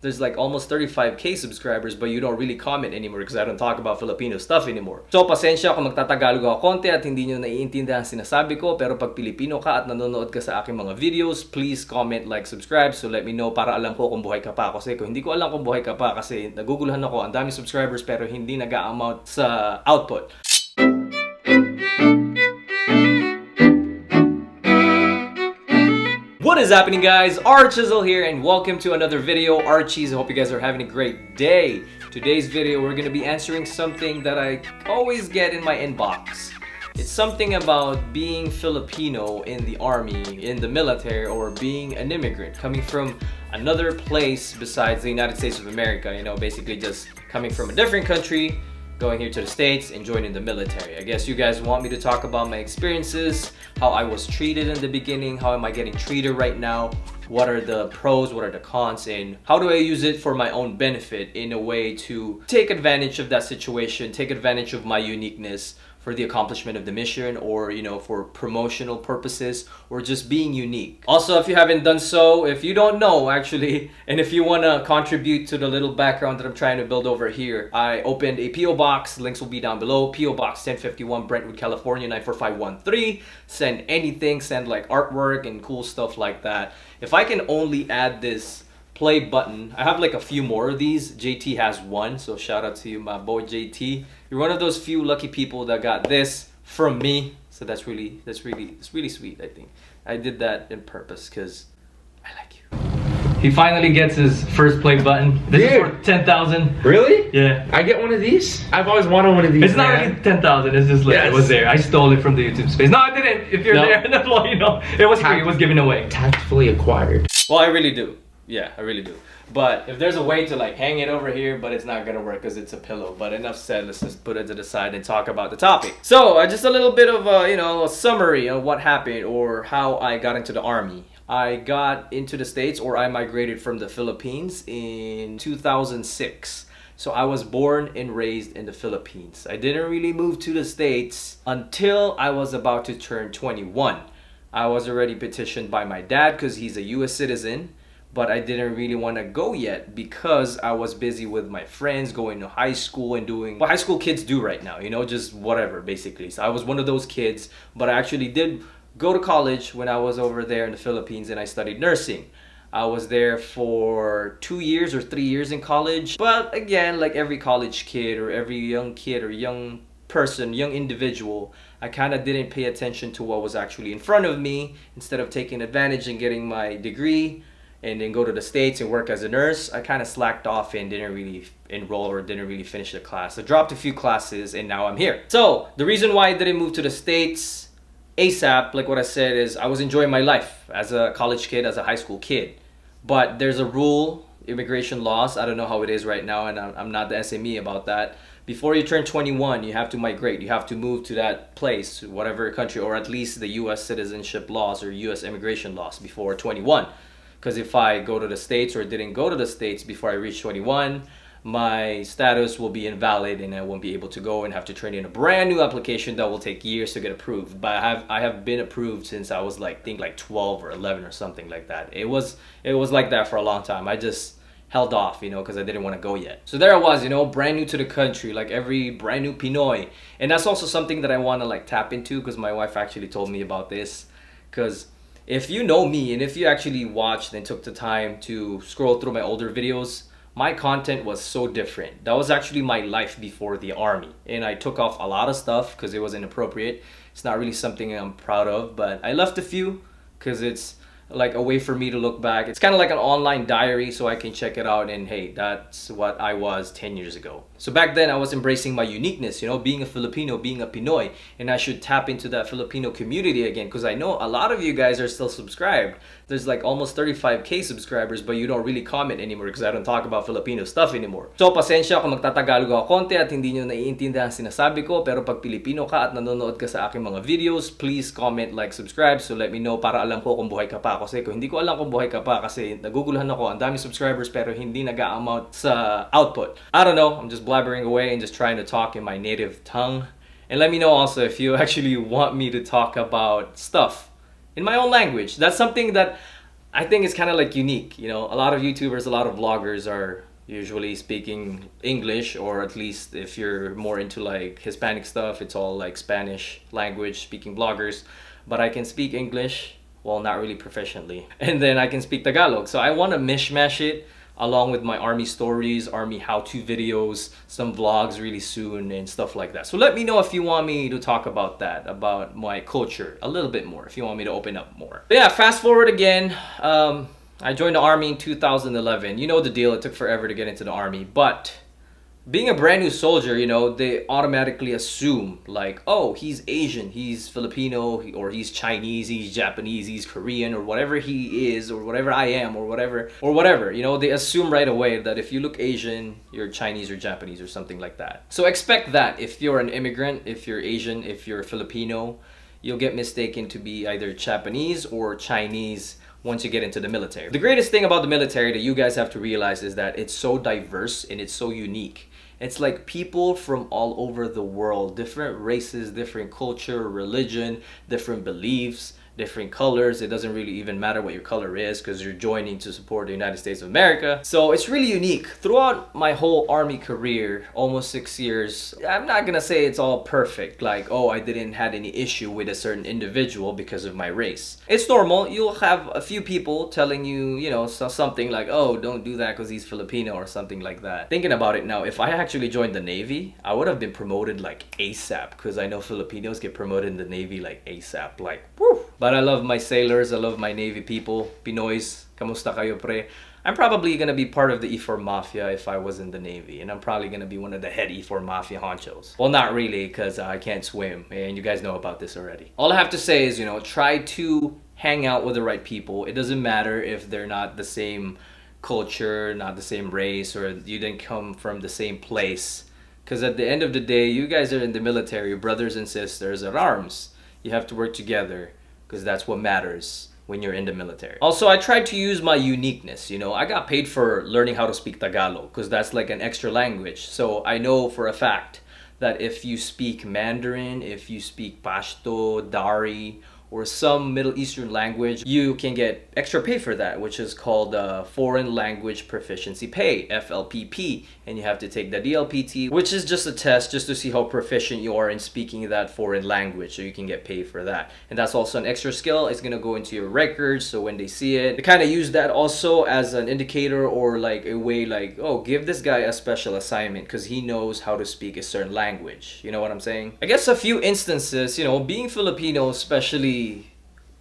there's like almost 35k subscribers but you don't really comment anymore because I don't talk about Filipino stuff anymore. So pasensya kung magtatagalog ako konti at hindi nyo naiintindihan ang sinasabi ko, pero pag Pilipino ka at nanonood ka sa aking mga videos, please comment, like, subscribe so let me know para alam ko kung buhay ka pa. Kasi kung hindi ko alam kung buhay ka pa kasi naguguluhan ako, ang dami subscribers pero hindi nag-a-amount sa output. What is happening, guys? ARCHIEzzle here and welcome to another video. Archies, I hope you guys are having a great day. Today's video we're going to be answering something that I always get in my inbox. It's something about being Filipino in the army, in the military, or being an immigrant coming from another place besides the United States of America. You know, basically just coming from a different country, going here to the States and joining the military. I guess you guys want me to talk about my experiences, how I was treated in the beginning, how am I getting treated right now, what are the pros, what are the cons, and how do I use it for my own benefit in a way to take advantage of that situation, take advantage of my uniqueness for the accomplishment of the mission, or you know, for promotional purposes, or just being unique. Also, if you haven't done so, if you don't know actually, and if you want to contribute to the little background that I'm trying to build over here, I opened a PO box. Links will be down below. PO box 1051 Brentwood, California 94513. Send anything, send like artwork and cool stuff like that. If I can only add this play button, I have like a few more of these. JT has one, so shout out to you, my boy JT. You're one of those few lucky people that got this from me, so it's really sweet. I think I did that in purpose because I like you. He finally gets his first play button. This is for 10,000. Really? Yeah. I get one of these? I've always wanted one of these. It's not really 10,000. It's just like, yes, it was there. I stole it from the YouTube space. No, I didn't. If you're there, well, you know, it was free. It was given away. Tactfully acquired. Well, I really do. Yeah, I really do. But if there's a way to like hang it over here, but it's not gonna work because it's a pillow. But enough said, let's just put it to the side and talk about the topic. So just a little bit of a, you know, a summary of what happened or how I got into the army. I got into the States, or I migrated from the Philippines in 2006. So I was born and raised in the Philippines. I didn't really move to the States until I was about to turn 21. I was already petitioned by my dad because he's a US citizen, but I didn't really want to go yet because I was busy with my friends, going to high school and doing what high school kids do right now, you know, just whatever basically. So I was one of those kids, but I actually did go to college when I was over there in the Philippines and I studied nursing. I was there for 2 years or 3 years in college, but again, like every college kid or every young kid or young person, young individual, I kind of didn't pay attention to what was actually in front of me. Instead of taking advantage and getting my degree and then go to the States and work as a nurse, I kind of slacked off and didn't really enroll or didn't really finish the class. I dropped a few classes and now I'm here. So the reason why I didn't move to the States ASAP, like what I said, is I was enjoying my life as a college kid, as a high school kid. But there's a rule, immigration laws, I don't know how it is right now, and I'm not the SME about that. Before you turn 21, you have to migrate. You have to move to that place, whatever country, or at least the US citizenship laws or US immigration laws before 21. Because if I go to the States or didn't go to the States before I reach 21, my status will be invalid and I won't be able to go and have to turn in a brand new application that will take years to get approved. But I have been approved since I was like, I think like 12 or 11 or something like that. It was like that for a long time. I just held off, you know, because I didn't want to go yet. So there I was, you know, brand new to the country, like every brand new Pinoy. And that's also something that I want to like tap into because my wife actually told me about this. Because if you know me and if you actually watched and took the time to scroll through my older videos, my content was so different. That was actually my life before the army. And I took off a lot of stuff because it was inappropriate. It's not really something I'm proud of, but I left a few because it's like a way for me to look back. It's kind of like an online diary so I can check it out and hey, that's what I was 10 years ago. So back then I was embracing my uniqueness, you know, being a Filipino, being a Pinoy, and I should tap into that Filipino community again because I know a lot of you guys are still subscribed. There's like almost 35k subscribers but you don't really comment anymore because I don't talk about Filipino stuff anymore. So pasensya kung magtatagalog ako konti at hindi nyo naiintindihan ang sinasabi ko, pero pag Pilipino ka at nanonood ka sa aking mga videos, please comment, like, subscribe so let me know para alam ko kung buhay ka pa. Kasi kung hindi ko alam kung buhay ka pa kasi naguguluhan ako, ang dami subscribers pero hindi nag-a-amount sa output. I don't know, I'm just blabbering away and just trying to talk in my native tongue. And let me know also if you actually want me to talk about stuff in my own language. That's something that I think it's kind of like unique. You know, a lot of YouTubers, a lot of vloggers are usually speaking English, or at least if you're more into like Hispanic stuff, it's all like Spanish language speaking vloggers. But I can speak English, well, not really proficiently. And then I can speak Tagalog. So I want to mishmash it along with my army stories, army how-to videos, some vlogs really soon and stuff like that. So let me know if you want me to talk about that, about my culture a little bit more, if you want me to open up more. But yeah, fast forward again. I joined the army in 2011. You know the deal, it took forever to get into the army. But being a brand new soldier, you know, they automatically assume like, oh, he's Asian, he's Filipino, or he's Chinese, he's Japanese, he's Korean, or whatever he is, or whatever I am, or whatever. You know, they assume right away that if you look Asian, you're Chinese or Japanese or something like that. So expect that if you're an immigrant, if you're Asian, if you're Filipino, you'll get mistaken to be either Japanese or Chinese once you get into the military. The greatest thing about the military that you guys have to realize is that it's so diverse and it's so unique. It's like people from all over the world, different races, different culture, religion, different beliefs, different colors. It doesn't really even matter what your color is because you're joining to support the United States of America. So it's really unique. Throughout my whole army career, almost 6 years, I'm not gonna say it's all perfect. Like, oh, I didn't have any issue with a certain individual because of my race. It's normal. You'll have a few people telling you, you know, something like, oh, don't do that because he's Filipino or something like that. Thinking about it now, if I actually joined the Navy, I would have been promoted like ASAP, because I know Filipinos get promoted in the Navy like ASAP, like, woo! But I love my sailors, I love my Navy people. Pinoys, kamusta kayo pre? I'm probably gonna be part of the E4 Mafia if I was in the Navy, and I'm probably gonna be one of the head E4 Mafia honchos. Well, not really, because I can't swim, and you guys know about this already. All I have to say is, you know, try to hang out with the right people. It doesn't matter if they're not the same culture, not the same race, or you didn't come from the same place. Because at the end of the day, you guys are in the military, brothers and sisters at arms. You have to work together, because that's what matters when you're in the military. Also, I tried to use my uniqueness. You know, I got paid for learning how to speak Tagalog because that's like an extra language. So I know for a fact that if you speak Mandarin, if you speak Pashto, Dari, or some Middle Eastern language, you can get extra pay for that, which is called Foreign Language Proficiency Pay, FLPP. And you have to take the DLPT, which is just a test just to see how proficient you are in speaking that foreign language, so you can get paid for that. And that's also an extra skill. It's gonna go into your records, so when they see it, they kind of use that also as an indicator, or like a way like, oh, give this guy a special assignment because he knows how to speak a certain language. You know what I'm saying? I guess a few instances, you know, being Filipino, especially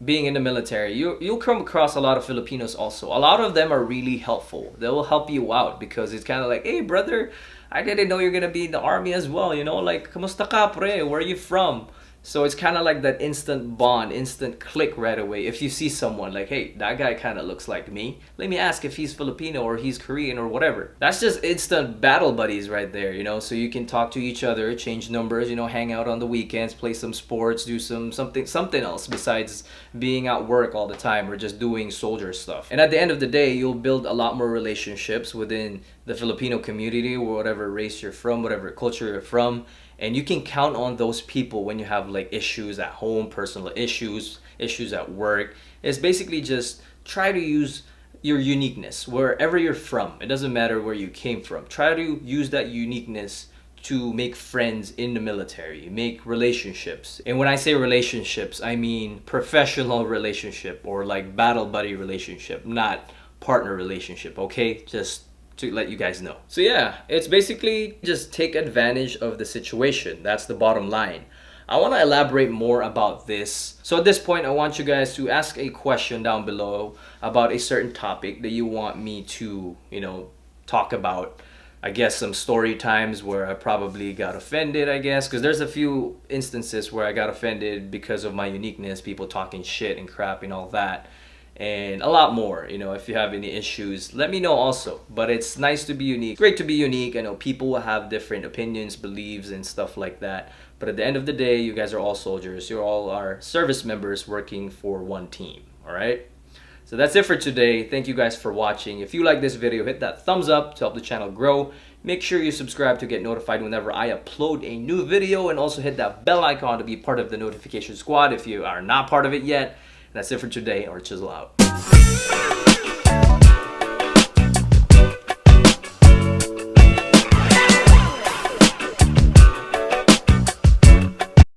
being in the military, you'll come across a lot of Filipinos also. A lot of them are really helpful. They will help you out because it's kind of like, hey brother, I didn't know you're gonna be in the army as well, you know, like, kamusta ka pre, where are you from? So it's kind of like that instant bond, instant click right away. If you see someone like, hey, that guy kind of looks like me, let me ask if he's Filipino or he's Korean or whatever. That's just instant battle buddies right there, you know. So you can talk to each other, change numbers, you know, hang out on the weekends, play some sports, do something else besides being at work all the time or just doing soldier stuff. And at the end of the day, you'll build a lot more relationships within the Filipino community, or whatever race you're from, whatever culture you're from. And you can count on those people when you have like issues at home, personal issues at work. It's basically just try to use your uniqueness wherever you're from. It doesn't matter where you came from. Try to use that uniqueness to make friends in the military, make relationships. And when I say relationships, I mean professional relationship or like battle buddy relationship, not partner relationship, okay? Just to let you guys know. So yeah, it's basically just take advantage of the situation. That's the bottom line. I want to elaborate more about this. So at this point, I want you guys to ask a question down below about a certain topic that you want me to, you know, talk about. I guess some story times where I probably got offended, I guess, because there's a few instances where I got offended because of my uniqueness, people talking shit and crap and all that. And a lot more. You know, if you have any issues, let me know also. But it's nice to be unique. Great to be unique. I know people will have different opinions, beliefs, and stuff like that. But at the end of the day, you guys are all soldiers. You're all our service members working for one team. All right? So that's it for today. Thank you guys for watching. If you like this video, hit that thumbs up to help the channel grow. Make sure you subscribe to get notified whenever I upload a new video. And also hit that bell icon to be part of the notification squad if you are not part of it yet. That's it for today. ARCHIEzzle out.